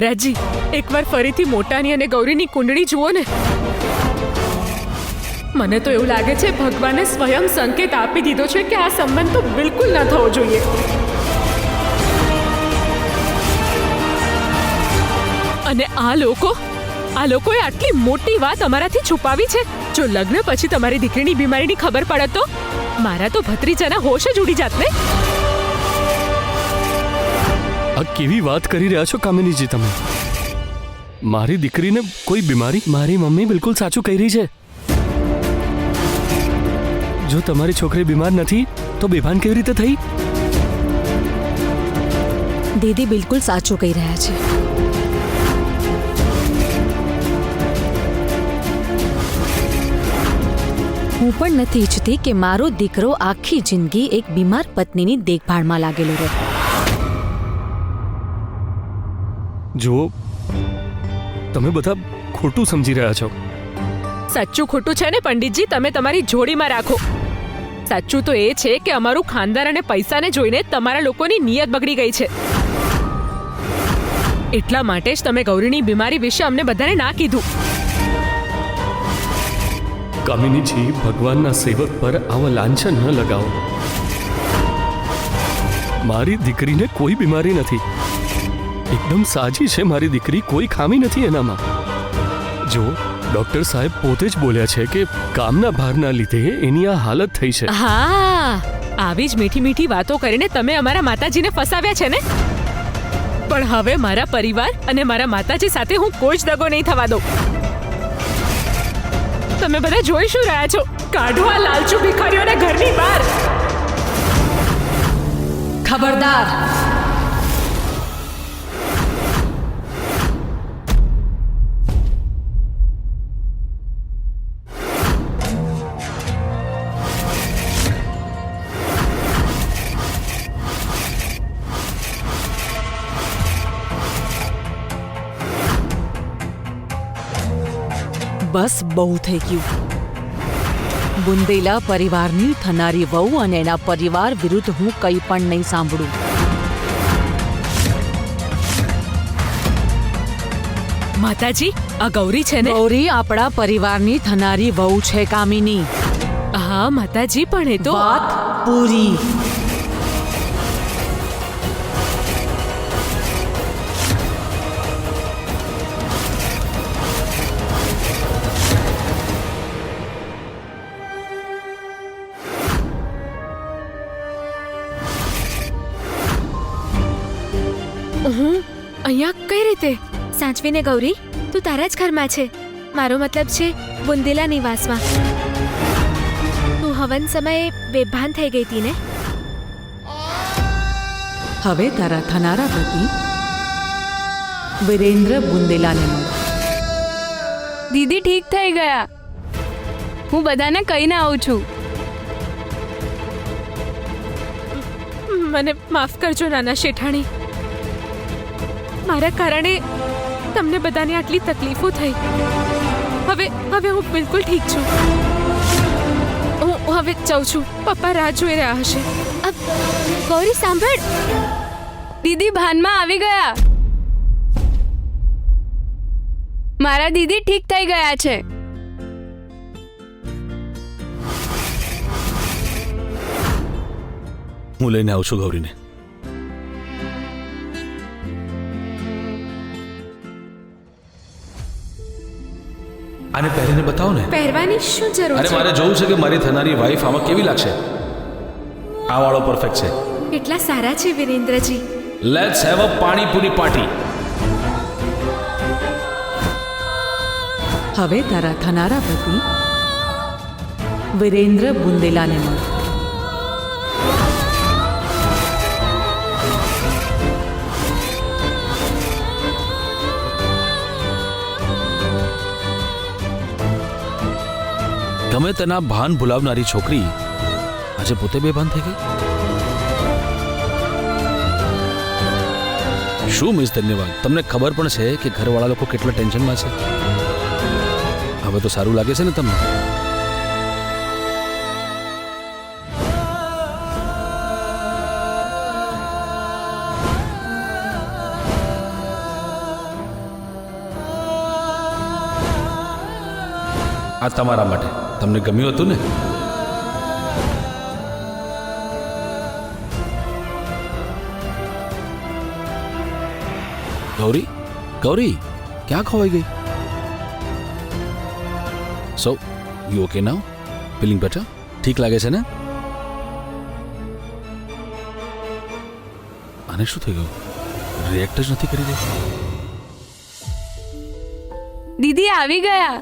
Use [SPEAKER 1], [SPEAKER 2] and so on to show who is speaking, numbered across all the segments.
[SPEAKER 1] રાજી, એકવાર ફરીથી મોટાની અને ગૌરીની કુંડળી જુઓ ને. મને તો એવું લાગે છે ભગવાને સ્વયં સંકેત આપી દીધો છે કે આ સંબંધ તો બિલકુલ ન થવો જોઈએ. અને આ લોકોએ આટલી મોટી વાત અમારાથી છુપાવી છે. જો લગ્ન પછી તમારી દીકરીની બીમારીની ખબર પડે તો મારા તો ભત્રીજાના હોશ જ ઉડી જાત ને.
[SPEAKER 2] આ કેવી વાત કરી રહ્યા છો કામિનીજી તમે? મારી દીકરીને કોઈ બીમારી? મારી મમ્મી બિલકુલ સાચું કહી રહી છે. જો તમારી છોકરી બીમાર નથી તો બેભાન કેવી રીતે થઈ?
[SPEAKER 3] દીદી બિલકુલ સાચું કહી રહ્યા છે. હું પણ નથી ઈચ્છતી કે મારો દીકરો આખી જિંદગી એક બીમાર પત્નીની દેખભાળમાં લાગેલો રહે.
[SPEAKER 2] જો તમે બધા ખોટું સમજી રહ્યા છો.
[SPEAKER 1] સાચું ખોટું છે ને પંડિતજી, તમે તમારી જોડીમાં રાખો. સાચું તો એ છે કે અમારું ખાનદાન અને પૈસાને જોઈને તમારા લોકોની નિયત બગડી ગઈ છે. એટલા માટે જ તમે ગૌરીની બીમારી વિશે અમને બધાને ના કીધું.
[SPEAKER 2] કામિનીજી, ભગવાનના સેવક પર આવા લાંછન ન લગાવો. મારી દીકરીને કોઈ બીમારી નથી. એકદમ સાજી છે મારી દીકરી, કોઈ ખામી નથી એનામાં. જો ડોક્ટર સાહેબ પોતે જ બોલ્યા છે કે કામના ભારના લીધે એની આ હાલત થઈ છે.
[SPEAKER 1] હા, આવી જ મીઠી મીઠી વાતો કરીને તમે અમારા માતાજીને ફસાવ્યા છે ને. પણ હવે મારા પરિવાર અને મારા માતાજી સાથે હું કોઈ જ દગો નહીં થવા દઉં. તમે બધા જોઈ શું રહ્યા છો? કાઢો આ લાલચુ ભિખારીઓને ઘરની બહાર.
[SPEAKER 3] ખબરદાર! બસ બહુ થઈ ગયું. બુંદેલા પરિવારની થનારી વહુ અને એના પરિવાર વિરુદ્ધ હું કંઈ પણ નહીં સાંભળું.
[SPEAKER 1] માતાજી, આ ગૌરી છે ને?
[SPEAKER 3] ગૌરી આપણા પરિવારની થનારી વહુ છે કામિની.
[SPEAKER 1] હા માતાજી, પણ એ તો
[SPEAKER 3] વાત પૂરી.
[SPEAKER 1] અહીંયા કઈ રીતે?
[SPEAKER 4] સાચવીને ગૌરી, તું તારા જ ઘરમાં છે. મારો મતલબ છે બુંદેલા નિવાસમાં. તું હવન સમયે બેભાન થઈ ગઈ હતી ને?
[SPEAKER 3] હવે તારા થનારા પતિ વિરેન્દ્ર બુંદેલાને મળ.
[SPEAKER 5] દીદી ઠીક થઈ ગયા. હું બધાને કહીને આવું છું.
[SPEAKER 1] મને માફ કરજો નાના શેઠાણી. મારા કારણે તમને બધાને આટલી તકલીફો થઈ. હવે હું બિલકુલ ઠીક છું. હું હવે જાઉં છું. પપ્પા રાહ જોઈ રહ્યા હશે.
[SPEAKER 4] ગૌરી સાંભળ.
[SPEAKER 5] દીદી ભાનમાં આવી ગયા. મારા દીદી ઠીક થઈ ગયા છે.
[SPEAKER 6] હું લઈને આવું છું ગૌરીને. આને પહેરીને બતાવો ને.
[SPEAKER 4] પહેરવાની શું જરૂર
[SPEAKER 6] અરે
[SPEAKER 4] છે?
[SPEAKER 6] મારે જોવું છે કે મારી થનારી વાઈફ આમાં કેવી લાગશે. આ વાળો પરફેક્ટ છે.
[SPEAKER 4] કેટલા સારા છે વિરેન્દ્રજી.
[SPEAKER 6] Let's have a panipuri party.
[SPEAKER 3] હવે તારા થનારા પતિ વિરેન્દ્ર બુંદેલાને મળ.
[SPEAKER 6] ગમે તેના ભાન ભૂલાવનારી છોકરી આજે પોતે બેભાન થઈ ગઈ. શું મિસ ધન્યવાદ. તમને ખબર પણ છે કે ઘરવાળા લોકો કેટલા ટેન્શનમાં છે. હવે તો સારું લાગે છે ને તમને? આ તમારા માટે. તમને ગમ્યું હતું ને? ગૌરી, ગૌરી, ક્યાં ખોવાઈ ગઈ? So you okay now? Feeling better? ઠીક લાગે છે ને? આને શું થઈ ગયું? રિએક્ટ જ નથી કરી રહી.
[SPEAKER 5] દીદી આવી ગયા.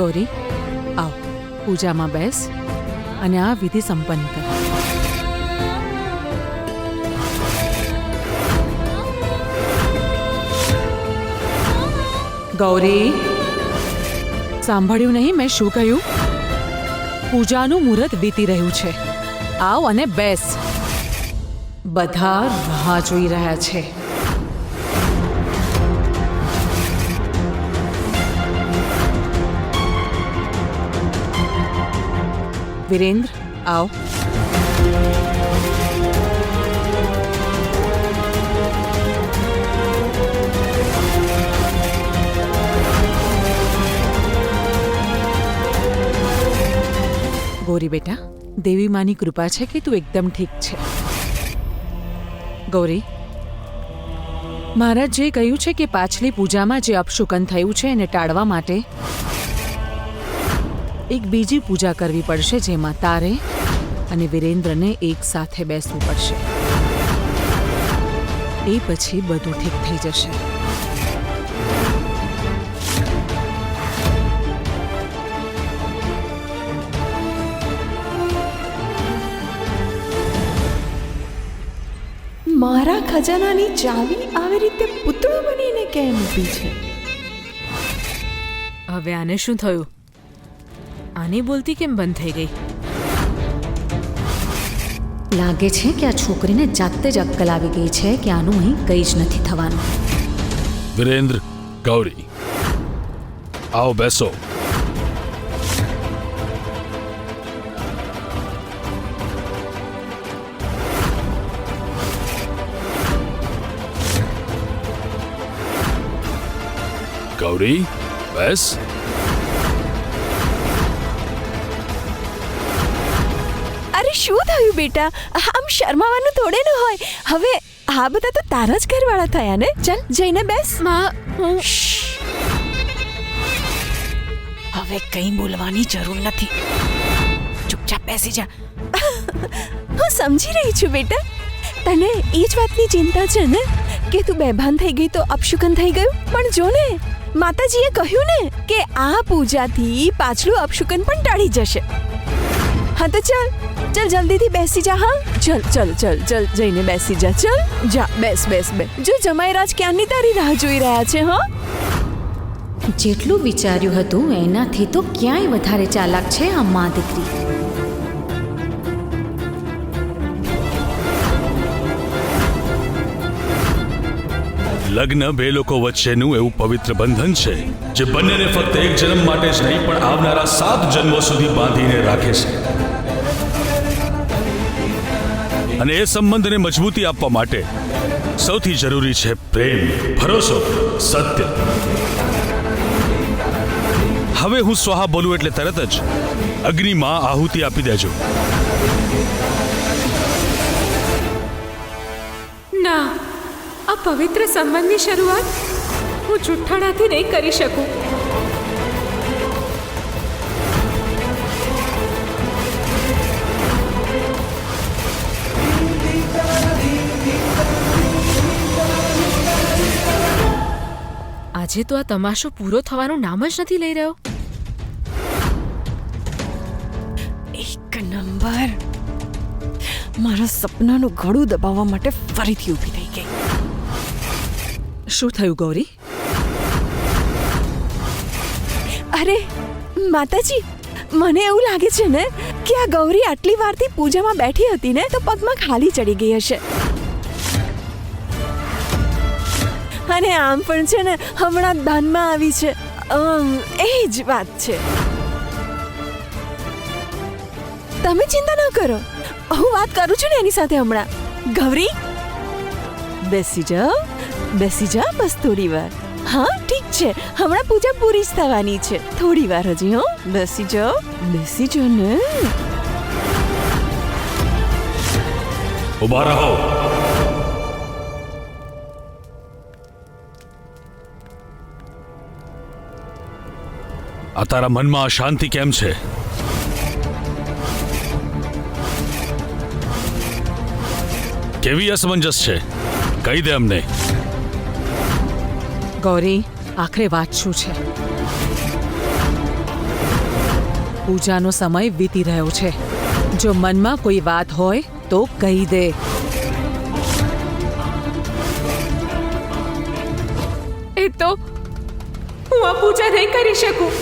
[SPEAKER 3] ગૌરી, આવ, પૂજામાં બેસ અને આ વિધિ સંપન્ન કર. ગૌરી, સાંભળ્યું નહીં મેં શું કહ્યું? પૂજાનું મુહૂર્ત વીતી રહ્યું છે. આવ અને બેસ. બધા રાહ જોઈ રહ્યા છે. વિરેન્દ્ર, આવ. ગૌરી બેટા, દેવી માની કૃપા છે કે તું એકદમ ઠીક છે. ગૌરી, મહારાજ જે કહ્યું છે કે પાછલી પૂજામાં જે અપશુકન થયું છે એને ટાળવા માટે એક બીજી પૂજા કરવી પડશે, જેમાં તારે અને વિરેન્દ્રને એક સાથે બેસવું પડશે. એ પછી બધું ઠીક થઈ જશે.
[SPEAKER 7] મારા ખજાનાની ચાવી આવી રીતે પૂતળું બનીને કેમ ઊભી છે?
[SPEAKER 1] હવે આને શું થયું? આની બોલતી કેમ બંધ થઈ ગઈ?
[SPEAKER 8] લાગે છે કે આ છોકરીને જાતે જ અક્કલ આવી ગઈ છે કે આનું અહીં કંઈ જ નથી થવાનું.
[SPEAKER 6] વિરેન્દ્ર, ગૌરી, આવો બેસો. ગૌરી, બેસ.
[SPEAKER 7] અરે શું થયું બેટા? આમ શરમાવાનું થોડે ન હોય. હવે આ બધા તો તારા જ ઘરવાળા થયા ને. ચાલ જઈને બેસ. હવે કંઈ બોલવાની જરૂર નથી. ચૂપચાપ બેસી જા. હું સમજી રહી છું બેટા. તને એ જ વાતની ચિંતા છે ને કે તું બેભાન થઈ ગઈ તો અપશુકન થઈ ગયું. પણ જો ને, માતાજીએ કહ્યું ને કે આ પૂજાથી પાછલું અપશુકન પણ ટાળી જશે. હા તો ચાલ ચાલ જલ્દીથી બેસી જા. હા ચલ ચલ ચલ ચલ જઈને બેસી જા. ચલ જા, બેસ બેસ બે. જો જમાઈરાજ ક્યાંની તારી રાહ જોઈ રહ્યા છે. હા,
[SPEAKER 8] જેટલું વિચાર્યું હતું એનાથી તો ક્યાંય વધારે ચાલાક છે આ મા દીકરી.
[SPEAKER 6] લગ્ન બે લોકો વચ્ચેનું એવું પવિત્ર બંધન છે જે બંનેને ફક્ત એક જન્મ માટે જ નહીં પણ આવનારા 7 જન્મો સુધી બાંધીને રાખે છે. અને એ સંબંધને મજબૂતી આપવા માટે સૌથી જરૂરી છે પ્રેમ, ભરોસો, સત્ય. હવે હું સ્વાહા બોલું એટલે તરત જ અગ્નિમાં આહુતિ આપી દેજો.
[SPEAKER 1] ના, આ પવિત્ર સંબંધની શરૂઆત હું જુઠ્ઠાણાથી નહીં કરી શકું. આજે તો આ તમાશો પૂરો થવાનું નામ જ નથી લઈ રહ્યો.
[SPEAKER 7] એક નંબર. મારા સપનાનું ગળું દબાવવા માટે ફરીથી ઊભી થઈ ગઈ.
[SPEAKER 3] શું થયું ગૌરી?
[SPEAKER 7] અરે માતાજી, મને એવું લાગે છે ને કે આ ગૌરી આટલી વારથી પૂજામાં બેઠી હતી ને તો પગમાં ખાલી ચડી ગઈ હશે. અને આમ પણ છે ને હમણાં દાનમાં આવી છે. એ જ વાત છે. તમે ચિંતા ન કરો, હું વાત કરું છું ને એની સાથે હમણાં. ગૌરી, બેસી જા બસ થોડી વાર. હા ઠીક છે, હમણાં પૂજા પૂરી જ થવાની છે. થોડી વાર હજી. હો, બેસી જાઓ ને.
[SPEAKER 6] ઉભા રહો. આ તારા મનમાં અશાંતિ કેમ છે? કેવી અસમંજસ છે? કહી દે અમને.
[SPEAKER 3] ગૌરી, આખરે વાત શું છે? પૂજાનો સમય વીતી રહ્યો છે. જો મનમાં કોઈ વાત હોય તો કહી દે.
[SPEAKER 1] એ તો હું આ પૂજા નહીં કરી શકું.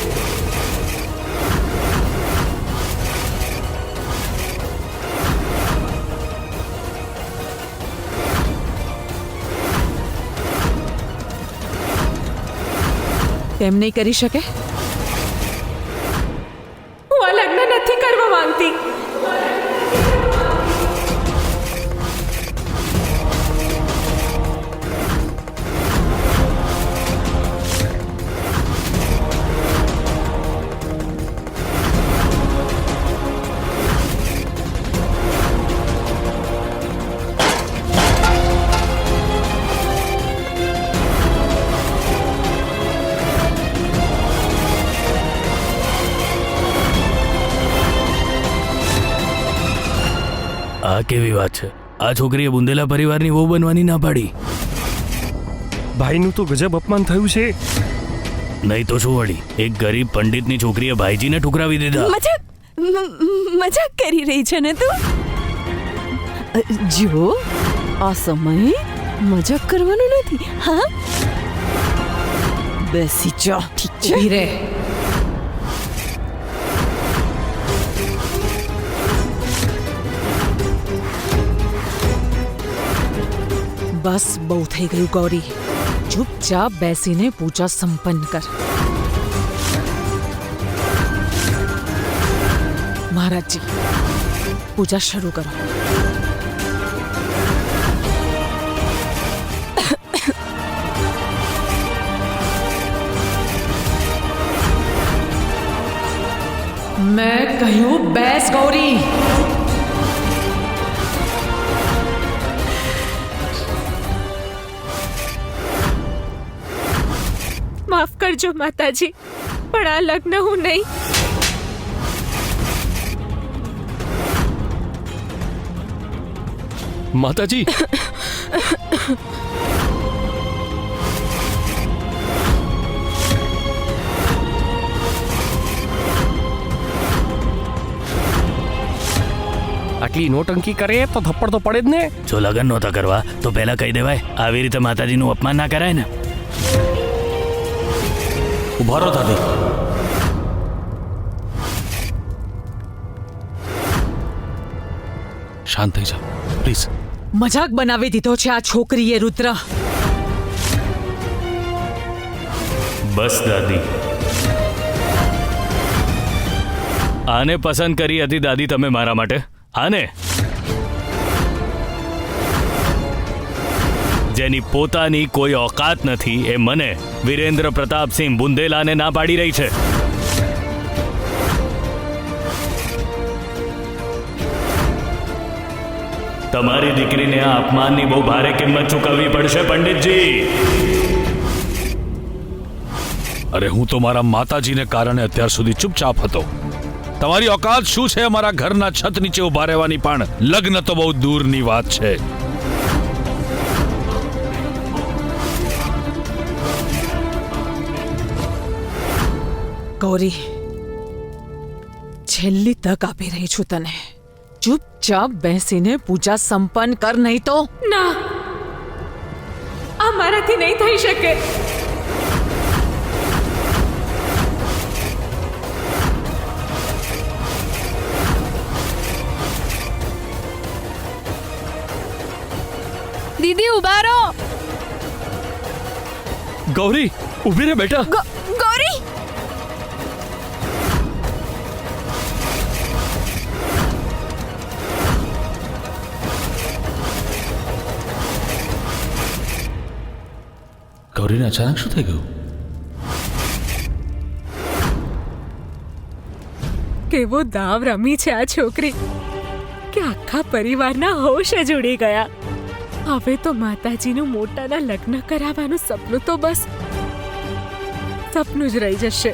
[SPEAKER 3] કેમ નહીં કરી શકે?
[SPEAKER 1] હું આ લગ્ન નથી કરવા માંગતી.
[SPEAKER 6] આ કેવી વાત છે? આ છોકરીએ બુંદેલા પરિવારની વહુ બનવાની ના પાડી.
[SPEAKER 2] ભાઈનું તો ગજબ અપમાન થયું છે.
[SPEAKER 6] નહીં તો શું વળી, એક ગરીબ પંડિતની છોકરીએ ભાઈજીને ઠુકરાવી દીધા.
[SPEAKER 7] મજાક કરી રહી છે ને તું? જો, આ સમય મજાક કરવાનો નથી. હા, બેસી જા. ઠીક છે.
[SPEAKER 3] ઊભી રહે. બસ બહુ થઈ ગયું ગૌરી. ચૂપચાપ બેસીને પૂજા સંપન્ન કર. મહારાજજી, પૂજા શરૂ કરો. મેં કહ્યું બેસ ગૌરી.
[SPEAKER 1] માફ કરજો માતાજી, પણ આ લગ્ન હું નહીં.
[SPEAKER 2] માતાજી, આટલી નોટંકી કરે તો થપ્પડ તો પડે જ ને.
[SPEAKER 6] જો લગ્ન નહોતા કરવા તો પહેલા કહી દેવાય. આવી રીતે માતાજીનું અપમાન ના કરાય ને. ઉભા રહો દાદી. શાંત થઈ જા પ્લીઝ.
[SPEAKER 3] મજાક બનાવી દીધો છે આ છોકરીએ રુદ્ર.
[SPEAKER 6] બસ દાદી. આને પસંદ કરી હતી દાદી તમે મારા માટે? આને, જેની પોતાની કોઈ औकात નથી, એ મને વિરેન્દ્ર પ્રતાપસિંહ બુંદેલાને ના પાડી રહી છે. તમારી દીકરીને આ અપમાનની બહુ ભારે કિંમત ચૂકવવી પડશે પંડિતજી. અરે હું તો મારા માતાજીને કારણે અત્યાર સુધી ચૂપચાપ હતો. તમારી औकात શું છે અમારા ઘરના છત નીચે ઉભા રહેવાની? પણ લગ્ન તો બહુ દૂરની વાત છે.
[SPEAKER 3] ગૌરી, છેલ્લી તક આપી રહી છું તને. ચૂપચાપ બેસીને પૂજા સંપન્ન કર, નહીં તો.
[SPEAKER 1] ના, આ મારાથી નહીં થઈ શકે.
[SPEAKER 5] દીદી ઉભા રહો.
[SPEAKER 2] ગૌરી ઊભી રે બેટા.
[SPEAKER 7] ગૌરી
[SPEAKER 6] ગૌરીને અચાનક શું થઈ ગયું?
[SPEAKER 1] કેવો દાવ રમી છે આ છોકરી કે આખા પરિવારના હોશ જ ઉડી ગયા. હવે તો માતાજીનું મોટાના લગ્ન કરાવવાનું સપનું તો બસ સપનું જ રહી જશે.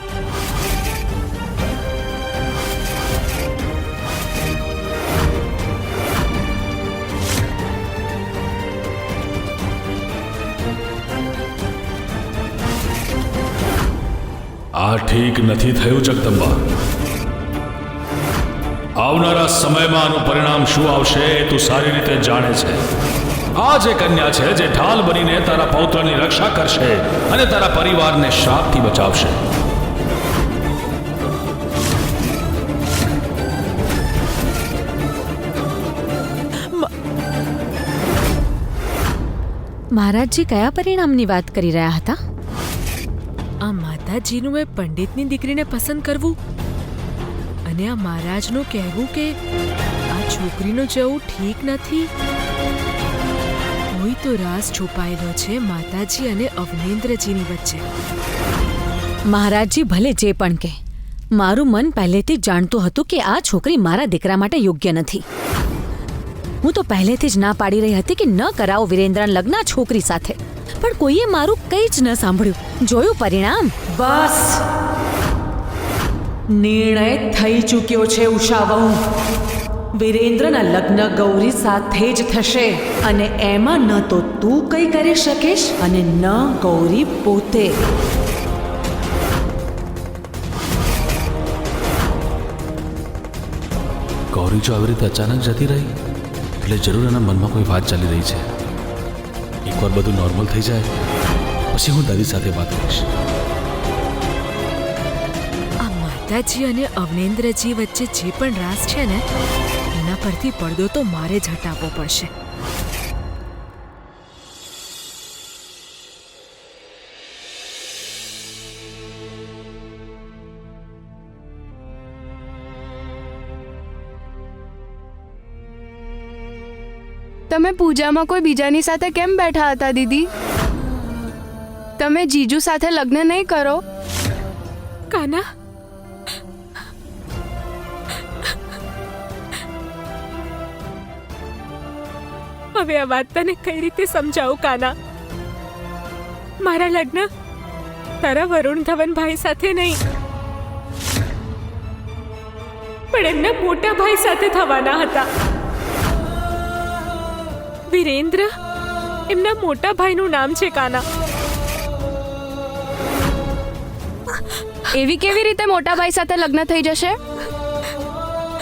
[SPEAKER 6] આ ઠીક નથી થયું જગદંબા. આવનારા સમયમાં આનું પરિણામ શું આવશે એ તું સારી રીતે જાણે છે. આ જે કન્યા છે જે ઢાલ બનીને તારા પૌત્રની રક્ષા કરશે અને તારા પરિવારને શ્રાપથી બચાવશે.
[SPEAKER 8] મહારાજજી કયા પરિણામની વાત કરી રહ્યા હતા?
[SPEAKER 1] આ માતાજીનું એ પંડિતની દીકરીને પસંદ કરવું અને આ મહારાજનું કહેવું કે આ છોકરીનું જવું ઠીક નથી. કોઈ તો રાજ છુપાયેલો છે માતાજી અને અવનેન્દ્રજીની વચ્ચે.
[SPEAKER 8] મહારાજજી ભલે જે પણ કહે, મારું મન પહેલેથી જ જાણતું હતું કે આ છોકરી મારા દીકરા માટે યોગ્ય નથી. હું તો પહેલેથી જ ના પાડી રહી હતી કે ન કરાવો વિરેન્દ્રના લગ્ન આ છોકરી સાથે, પણ કોઈએ મારું કંઈ જ ન સાંભળ્યું. જોયું પરિણામ?
[SPEAKER 3] બસ નિર્ણય થઈ ચૂક્યો છે ઉષા વહુ. વિરેન્દ્રના લગ્ન ગૌરી સાથે જ થશે અને એમાં ન તો તું કંઈ કરી શકીશ અને ન ગૌરી પોતે.
[SPEAKER 6] ગૌરી જો આવી રીતે અચાનક જતી રહી એટલે જરૂર એના મનમાં કોઈ વાત ચાલી રહી છે. એકવાર બધું નોર્મલ થઈ જાય પછી હું દાદી સાથે વાત કરીશ.
[SPEAKER 1] આ માતાજી અને અવનેન્દ્રજી વચ્ચે જે પણ રાસ છે ને એના પરથી પડદો તો મારે જ હટાવવો પડશે.
[SPEAKER 5] તમે પૂજામાં કોઈ બીજાની સાથે કેમ બેઠા હતા દીદી? તમે જીજુ સાથે લગ્ન નહીં કરો?
[SPEAKER 1] કાના, હવે આ વાત તને કઈ રીતે સમજાવું કાના? મારા લગ્ન તારા વરુણ ધવનભાઈ સાથે નહીં પણ એમના મોટા ભાઈ સાથે થવાના હતા. વિરેન્દ્ર એમના મોટા ભાઈનું નામ છે કાના.
[SPEAKER 5] એવી કેવી રીતે મોટા ભાઈ સાથે લગ્ન થઈ જશે?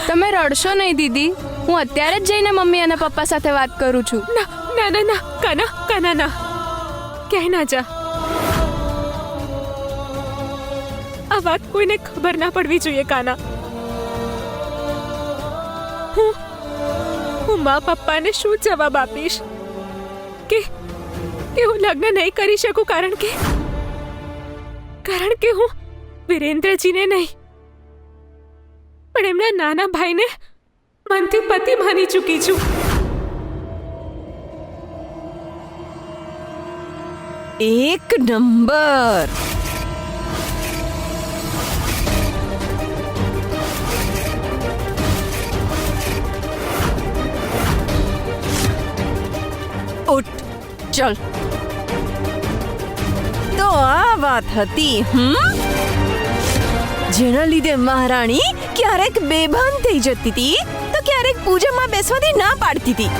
[SPEAKER 5] તમે રડશો નહીં દીદી, હું અત્યારે જ જઈને મમ્મી અને પપ્પા સાથે વાત કરું છું.
[SPEAKER 1] ના ના ના ના કાના, કાના ના, ક્યાંય ના જા. આ વાત કોઈને ખબર ના પડવી જોઈએ કાના. હું મા પપ્પાને શું જવાબ આપીશ કે હું લગ્ન નહીં કરી શકું કારણ કે હું વિરેન્દ્રજીને નહીં પણ એમના નાના ભાઈને મનથી પતિ માની ચૂકી છું.
[SPEAKER 7] એક નંબર. ઉઠ, ચલ. તો આ વાત હતી જેના લીધે મહારાણી ક્યારેક બેભાન થઈ જતી હતી તો ક્યારેક પૂજામાં બેસવાથી ના પાડતી હતી.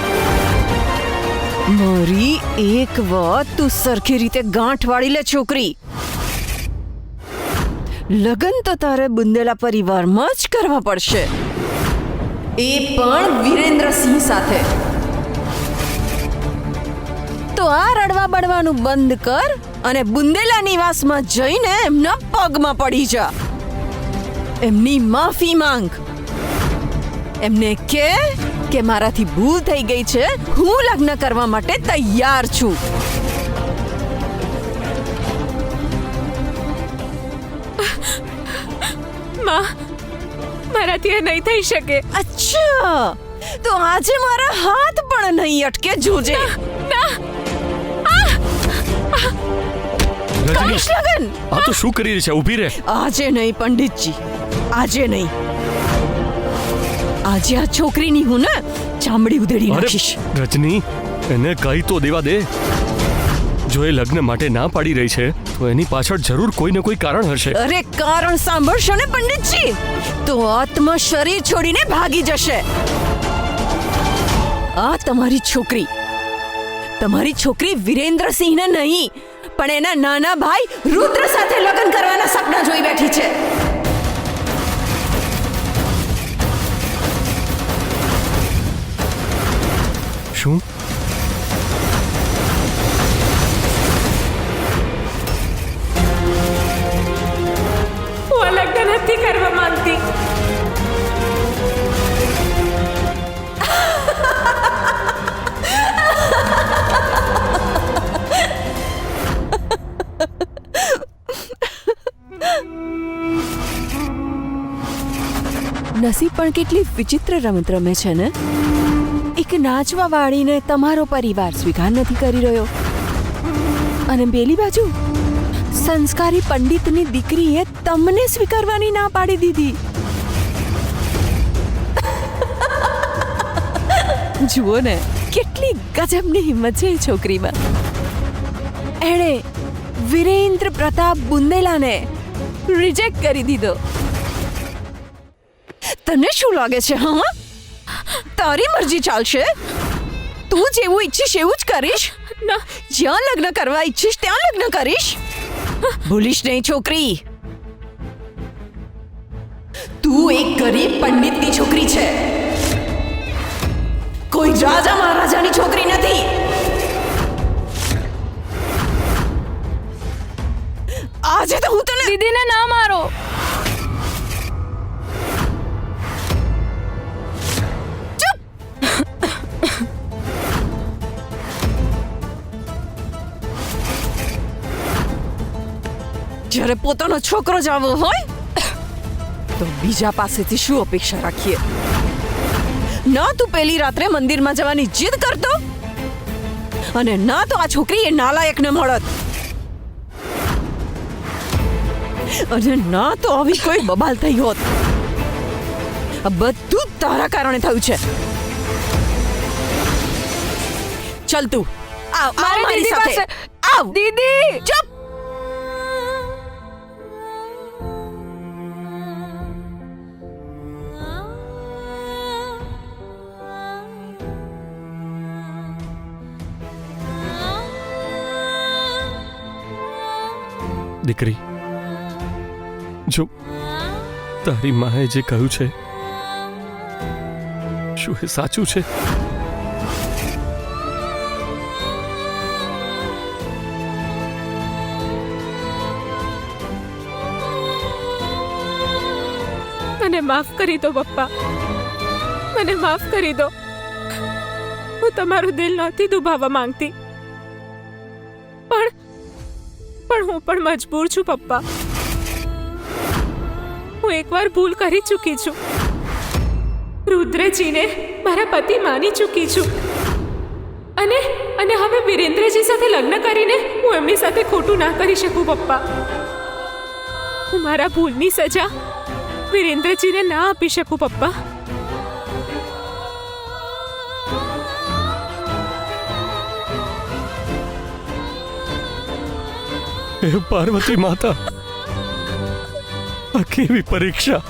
[SPEAKER 7] મારી એક વાત તું સરખી રીતે ગાંઠ વાળી લે છોકરી. લગ્ન તો તારે બુંદેલા પરિવારમાં જ કરવા પડશે, એ પણ વિરેન્દ્રસિંહ સાથે. તો આ રડવા બડવાનું બંધ કર અને બુંદેલા નિવાસમાં જઈને એમના પગમાં પડી જા. એમની માફી માંગ. એમને કે મારાથી ભૂલ થઈ ગઈ છે, હું લગ્ન કરવા માટે તૈયાર છું.
[SPEAKER 1] માં મારાથી એ નહીં થઈ શકે.
[SPEAKER 7] અચ્છા, તો આજે મારા હાથ પણ નહીં અટકે, જોજે. કરીશ લગન.
[SPEAKER 2] આ તો શું કરી રહી છે? ઊભી રહે.
[SPEAKER 7] આજે નહીં પંડિતજી, આજે નહીં. આજે આ છોકરીની હું ને ચામડી ઉધેડી
[SPEAKER 2] અરે
[SPEAKER 7] નાખીશ.
[SPEAKER 2] રજની, એને કહી તો દેવા દે. જો એ લગ્ન માટે ના પાડી રહી છે તો એની પાછળ જરૂર કોઈ ને કોઈ કારણ હશે.
[SPEAKER 7] અરે કારણ સાંભળશો ને પંડિતજી, તો આત્મા શરીર છોડીને ભાગી જશે. આ તમારી છોકરી વિરેન્દ્રસિંહને નહીં પણ એના નાના ભાઈ રુદ્ર સાથે લગ્ન કરવાના સપના જોઈ બેઠી છે.
[SPEAKER 2] શું?
[SPEAKER 1] હું આ લગ્ન નથી કરવા માંગતી.
[SPEAKER 7] નસીબ પણ કેટલી વિચિત્ર રમત રમે છે ને. એક નાચવા વાળીને તમારો પરિવાર સ્વીકાર નથી કરી રહ્યો અને પેલી બાજુ સંસ્કારી પંડિતની દીકરીએ તમને સ્વીકારવાની ના પાડી દીધી. જુઓ ને કેટલી ગજબની હિંમત છે એ છોકરીમાં. એણે વિરેન્દ્ર પ્રતાપ બુંદેલાને રિજેક્ટ કરી દીધો. તને શું લાગે છે? હા, તારી મરજી ચાલશે. તું જેવું ઈચ્છીશ એવું જ કરીશ.
[SPEAKER 1] ના,
[SPEAKER 7] જ્યાં લગ્ન કરવા ઈચ્છીશ ત્યાં લગ્ન કરીશ. ભૂલીશ નહીં છોકરી, તું એક ગરીબ પંડિતની છોકરી છે, કોઈ રાજા મહારાજાની છોકરી નથી. આજે તો હું તને
[SPEAKER 5] દીદીને ના મારો.
[SPEAKER 7] જ્યારે પોતાનો છોકરો જ આવો હોય તો બીજા પાસેથી શું અપેક્ષા રાખીએ? ના તું પેલી રાત્રે મંદિરમાં જવાની જીદ કરતો અને ના તો આ છોકરી એ નાલાયકને મળત અને ના તો આવી કોઈ બબાલ થઈ હોત. આ બધું તારા કારણે થયું છે. ચાલ તું આવ મારી સાથે આવ.
[SPEAKER 5] દીદી
[SPEAKER 7] ચૂપ.
[SPEAKER 2] દીકરી, જો તારી માએ જે કહ્યું છે શું એ સાચું છે?
[SPEAKER 1] મને માફ કરી દો પપ્પા, મને માફ કરી દો. હું તમારું દિલ નહોતી દુભાવવા માંગતી, પણ હું પણ મજબૂર છું પપ્પા. હું એકવાર ભૂલ કરી ચૂકી છું. રુદ્રજીને મારા પતિ માની ચૂકી છું અને હવે વિરેન્દ્રજી સાથે લગ્ન કરીને હું એમની સાથે ખોટું ના કરી શકું પપ્પા. હું મારા ભૂલની સજા વિરેન્દ્રજીને ના આપી શકું પપ્પા.
[SPEAKER 2] હે પાર્વતી માતા, આ કેવી પરીક્ષા!